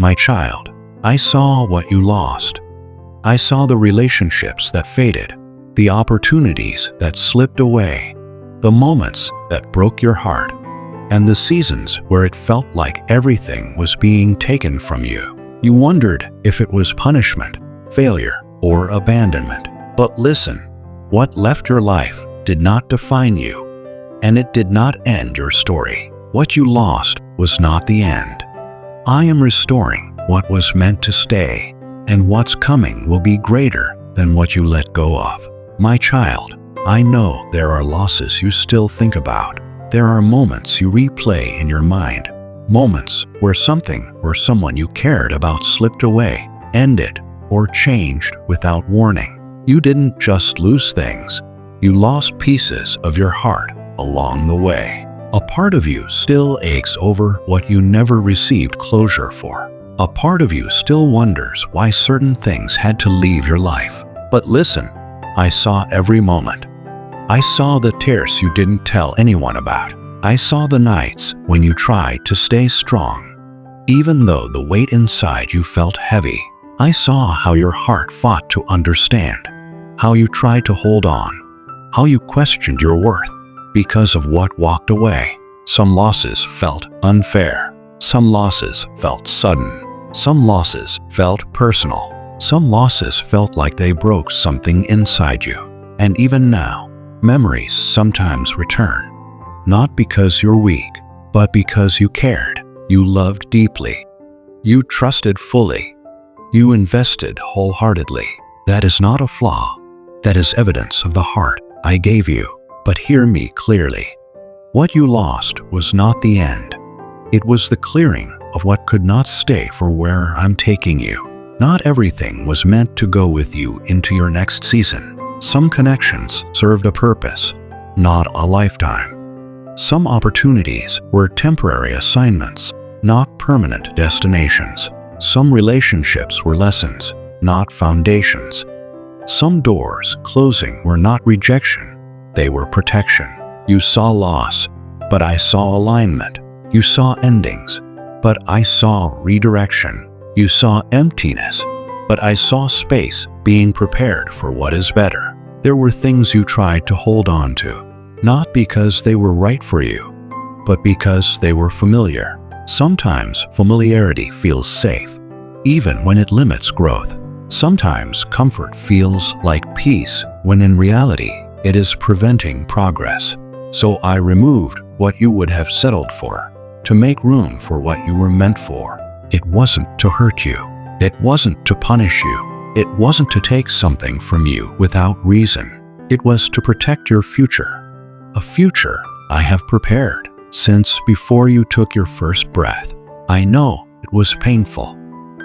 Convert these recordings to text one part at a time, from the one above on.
My child, I saw what you lost. I saw the relationships that faded, the opportunities that slipped away, the moments that broke your heart, and the seasons where it felt like everything was being taken from you. You wondered if it was punishment, failure, or abandonment. But listen, what left your life did not define you, and it did not end your story. What you lost was not the end. I am restoring what was meant to stay, and what's coming will be greater than what you let go of. My child, I know there are losses you still think about. There are moments you replay in your mind, moments where something or someone you cared about slipped away, ended, or changed without warning. You didn't just lose things, you lost pieces of your heart along the way. A part of you still aches over what you never received closure for. A part of you still wonders why certain things had to leave your life. But listen, I saw every moment. I saw the tears you didn't tell anyone about. I saw the nights when you tried to stay strong, even though the weight inside you felt heavy. I saw how your heart fought to understand, how you tried to hold on, how you questioned your worth because of what walked away. Some losses felt unfair. Some losses felt sudden. Some losses felt personal. Some losses felt like they broke something inside you. And even now, memories sometimes return. Not because you're weak, but because you cared. You loved deeply. You trusted fully. You invested wholeheartedly. That is not a flaw. That is evidence of the heart I gave you. But hear me clearly. What you lost was not the end. It was the clearing of what could not stay for where I'm taking you. Not everything was meant to go with you into your next season. Some connections served a purpose, not a lifetime. Some opportunities were temporary assignments, not permanent destinations. Some relationships were lessons, not foundations. Some doors closing were not rejection. They were protection. You saw loss, but I saw alignment. You saw endings, but I saw redirection. You saw emptiness, but I saw space being prepared for what is better. There were things you tried to hold on to, not because they were right for you, but because they were familiar. Sometimes familiarity feels safe, even when it limits growth. Sometimes comfort feels like peace, when in reality, it is preventing progress. So I removed what you would have settled for, to make room for what you were meant for. It wasn't to hurt you. It wasn't to punish you. It wasn't to take something from you without reason. It was to protect your future. A future I have prepared since before you took your first breath. I know it was painful.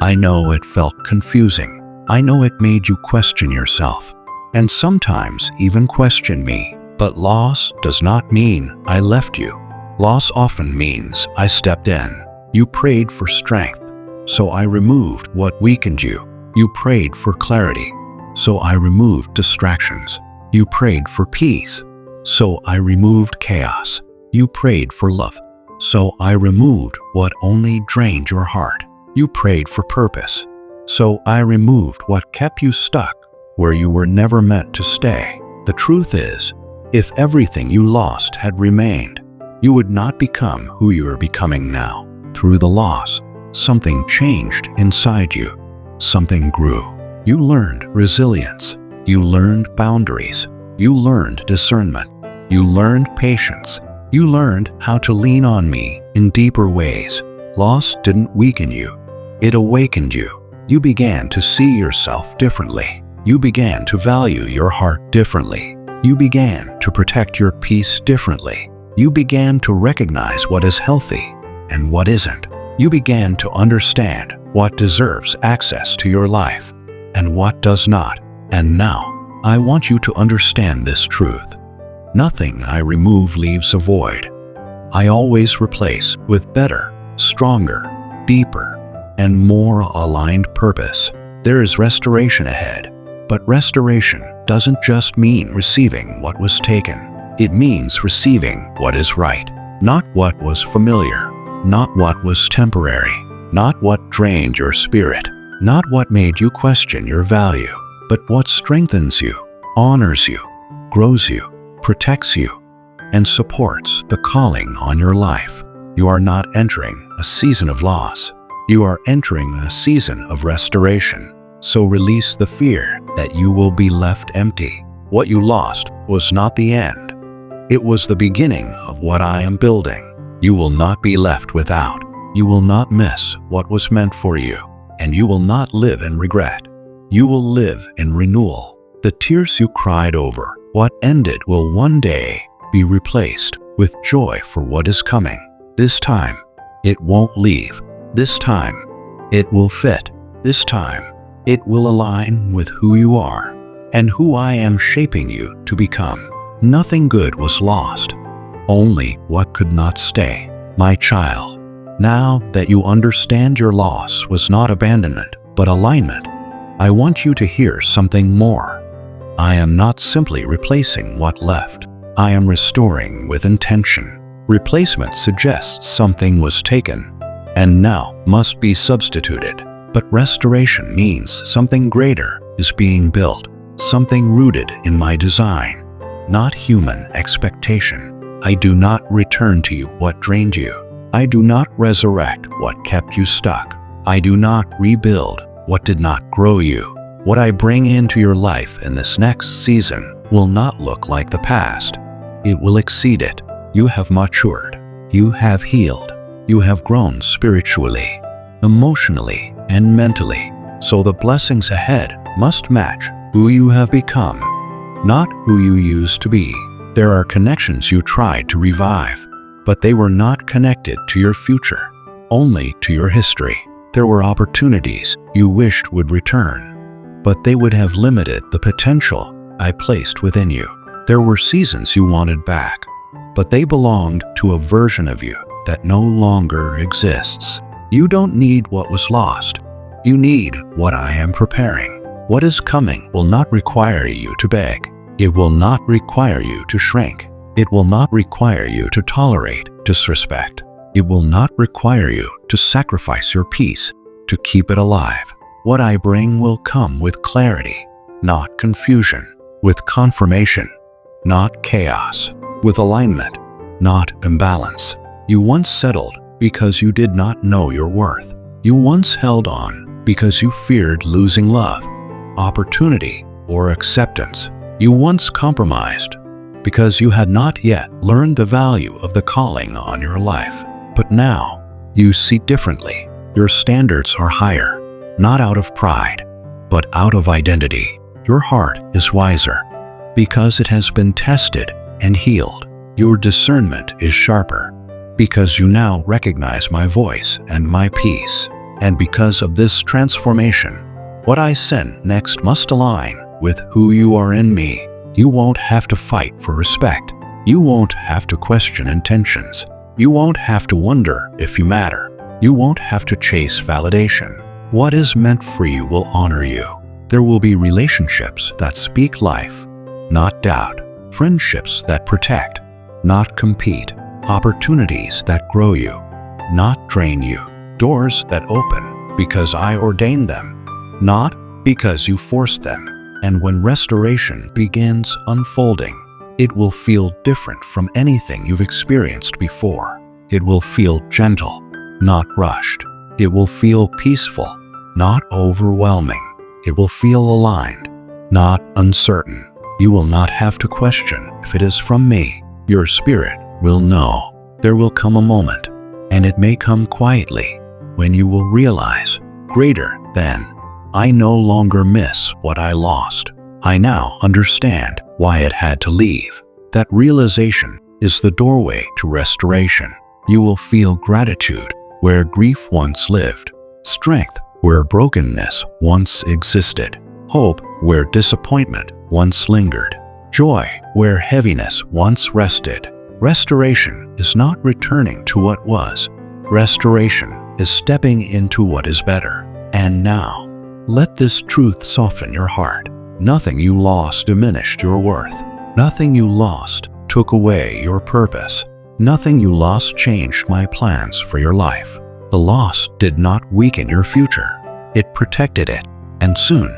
I know it felt confusing. I know it made you question yourself, and sometimes even question me. But loss does not mean I left you. Loss often means I stepped in. You prayed for strength, so I removed what weakened you. You prayed for clarity, so I removed distractions. You prayed for peace, so I removed chaos. You prayed for love, so I removed what only drained your heart. You prayed for purpose, so I removed what kept you stuck where you were never meant to stay. The truth is, if everything you lost had remained, you would not become who you are becoming now. Through the loss, something changed inside you. Something grew. You learned resilience. You learned boundaries. You learned discernment. You learned patience. You learned how to lean on me in deeper ways. Loss didn't weaken you. It awakened you. You began to see yourself differently. You began to value your heart differently. You began to protect your peace differently. You began to recognize what is healthy and what isn't. You began to understand what deserves access to your life and what does not. And now, I want you to understand this truth. Nothing I remove leaves a void. I always replace with better, stronger, deeper, and more aligned purpose. There is restoration ahead. But restoration doesn't just mean receiving what was taken. It means receiving what is right, not what was familiar, not what was temporary, Not what drained your spirit, not what made you question your value, but what strengthens you, honors you, grows you, protects you, and supports the calling on your life. You are not entering a season of loss. You are entering a season of restoration. So release the fear that you will be left empty. What you lost was not the end. It was the beginning of what I am building. You will not be left without. You will not miss what was meant for you, and you will not live in regret. You will live in renewal. The tears you cried over what ended will one day be replaced with joy for what is coming. This time, it won't leave. This time, it will fit. This time, it will align with who you are and who I am shaping you to become. Nothing good was lost, only what could not stay. My child, now that you understand your loss was not abandonment, but alignment, I want you to hear something more. I am not simply replacing what left. I am restoring with intention. Replacement suggests something was taken and now must be substituted. But restoration means something greater is being built, something rooted in my design, not human expectation. I do not return to you what drained you. I do not resurrect what kept you stuck. I do not rebuild what did not grow you. What I bring into your life in this next season will not look like the past. It will exceed it. You have matured. You have healed. You have grown spiritually, emotionally, and mentally. So the blessings ahead must match who you have become, not who you used to be. There are connections you tried to revive, but they were not connected to your future, only to your history. There were opportunities you wished would return, but they would have limited the potential I placed within you. There were seasons you wanted back, but they belonged to a version of you that no longer exists. You don't need what was lost. You need what I am preparing. What is coming will not require you to beg. It will not require you to shrink. It will not require you to tolerate disrespect. It will not require you to sacrifice your peace to keep it alive. What I bring will come with clarity, not confusion, with confirmation, not chaos, with alignment, not imbalance. You once settled because you did not know your worth. You once held on because you feared losing love, opportunity, or acceptance. You once compromised because you had not yet learned the value of the calling on your life. But now, you see differently. Your standards are higher, not out of pride, but out of identity. Your heart is wiser because it has been tested and healed. Your discernment is sharper because you now recognize my voice and my peace. And because of this transformation, what I send next must align with who you are in me. You won't have to fight for respect. You won't have to question intentions. You won't have to wonder if you matter. You won't have to chase validation. What is meant for you will honor you. There will be relationships that speak life, not doubt. Friendships that protect, not compete. Opportunities that grow you, not drain you. Doors that open because I ordained them, not because you forced them. And when restoration begins unfolding, it will feel different from anything you've experienced before. It will feel gentle, not rushed. It will feel peaceful, not overwhelming. It will feel aligned, not uncertain. You will not have to question if it is from me. Your spirit will know. There will come a moment, and it may come quietly, when you will realize, greater than, I no longer miss what I lost. I now understand why it had to leave. That realization is the doorway to restoration. You will feel gratitude where grief once lived, strength where brokenness once existed, hope where disappointment once lingered, joy where heaviness once rested. Restoration is not returning to what was. Restoration is stepping into what is better. And now, let this truth soften your heart. Nothing you lost diminished your worth. Nothing you lost took away your purpose. Nothing you lost changed my plans for your life. The loss did not weaken your future. It protected it. And soon,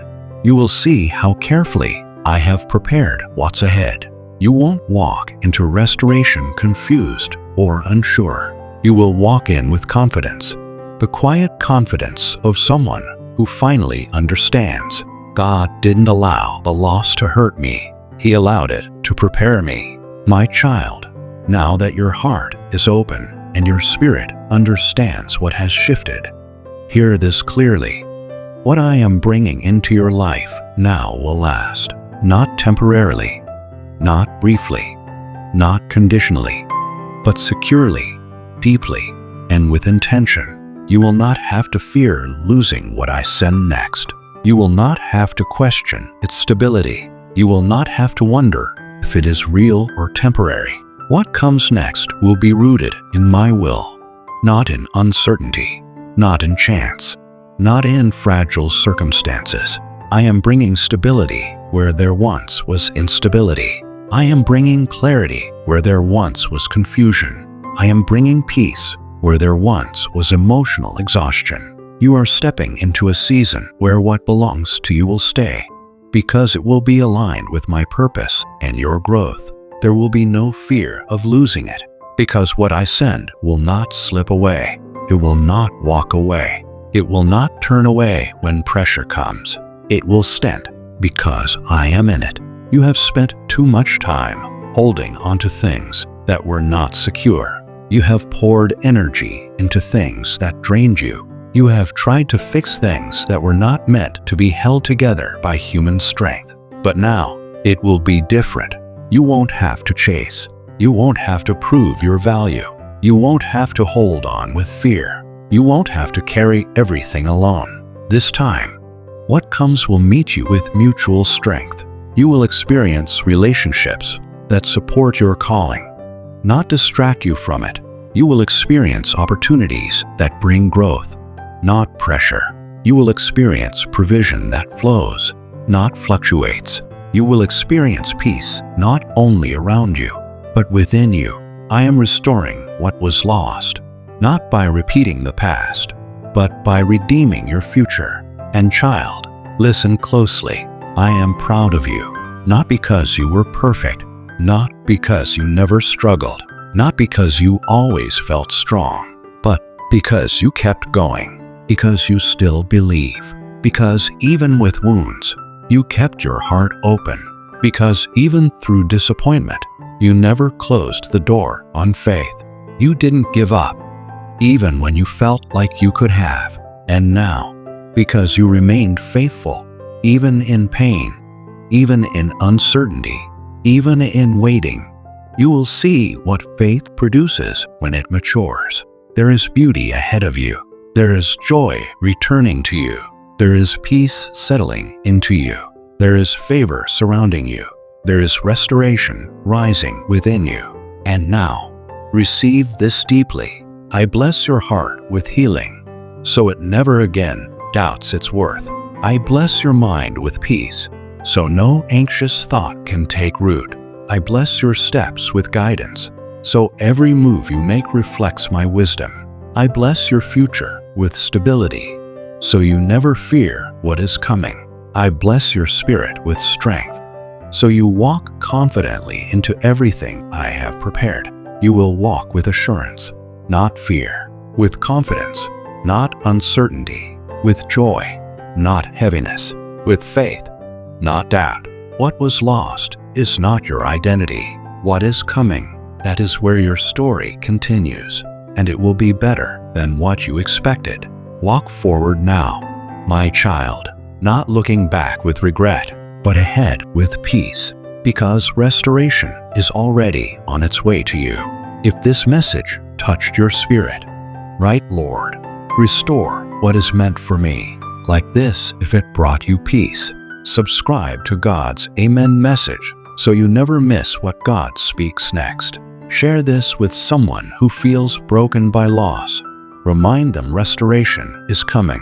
you will see how carefully I have prepared what's ahead. You won't walk into restoration confused or unsure. You will walk in with confidence, the quiet confidence of someone who finally understands. God didn't allow the loss to hurt me. He allowed it to prepare me. My child, now that your heart is open and your spirit understands what has shifted, hear this clearly. What I am bringing into your life now will last, not temporarily, not briefly, not conditionally, but securely, deeply, and with intention. You will not have to fear losing what I send next. You will not have to question its stability. You will not have to wonder if it is real or temporary. What comes next will be rooted in my will, not in uncertainty, not in chance, not in fragile circumstances. I am bringing stability where there once was instability. I am bringing clarity where there once was confusion. I am bringing peace where there once was emotional exhaustion. You are stepping into a season where what belongs to you will stay, because it will be aligned with my purpose and your growth. There will be no fear of losing it, because what I send will not slip away. It will not walk away. It will not turn away when pressure comes. It will stand because I am in it. You have spent too much time holding onto things that were not secure. You have poured energy into things that drained you. You have tried to fix things that were not meant to be held together by human strength. But now, it will be different. You won't have to chase. You won't have to prove your value. You won't have to hold on with fear. You won't have to carry everything alone. This time, what comes will meet you with mutual strength. You will experience relationships that support your calling, not distract you from it. You will experience opportunities that bring growth, not pressure. You will experience provision that flows, not fluctuates. You will experience peace not only around you, but within you. I am restoring what was lost, not by repeating the past, but by redeeming your future. And child, listen closely. I am proud of you, not because you were perfect, not because you never struggled, not because you always felt strong, but because you kept going. Because you still believe. Because even with wounds, you kept your heart open. Because even through disappointment, you never closed the door on faith. You didn't give up, even when you felt like you could have. And now, because you remained faithful, even in pain, even in uncertainty, even in waiting, you will see what faith produces when it matures. There is beauty ahead of you. There is joy returning to you. There is peace settling into you. There is favor surrounding you. There is restoration rising within you. And now, receive this deeply. I bless your heart with healing, so it never again doubts its worth. I bless your mind with peace, so no anxious thought can take root. I bless your steps with guidance, so every move you make reflects my wisdom. I bless your future with stability, so you never fear what is coming. I bless your spirit with strength, so you walk confidently into everything I have prepared. You will walk with assurance, not fear, with confidence, not uncertainty, with joy, not heaviness, with faith, not doubt. What was lost is not your identity. What is coming, that is where your story continues. And it will be better than what you expected. Walk forward now, my child, not looking back with regret, but ahead with peace, because restoration is already on its way to you. If this message touched your spirit, write, Lord, restore what is meant for me. Like this, if it brought you peace. Subscribe to God's Amen message so you never miss what God speaks next. Share this with someone who feels broken by loss. Remind them restoration is coming.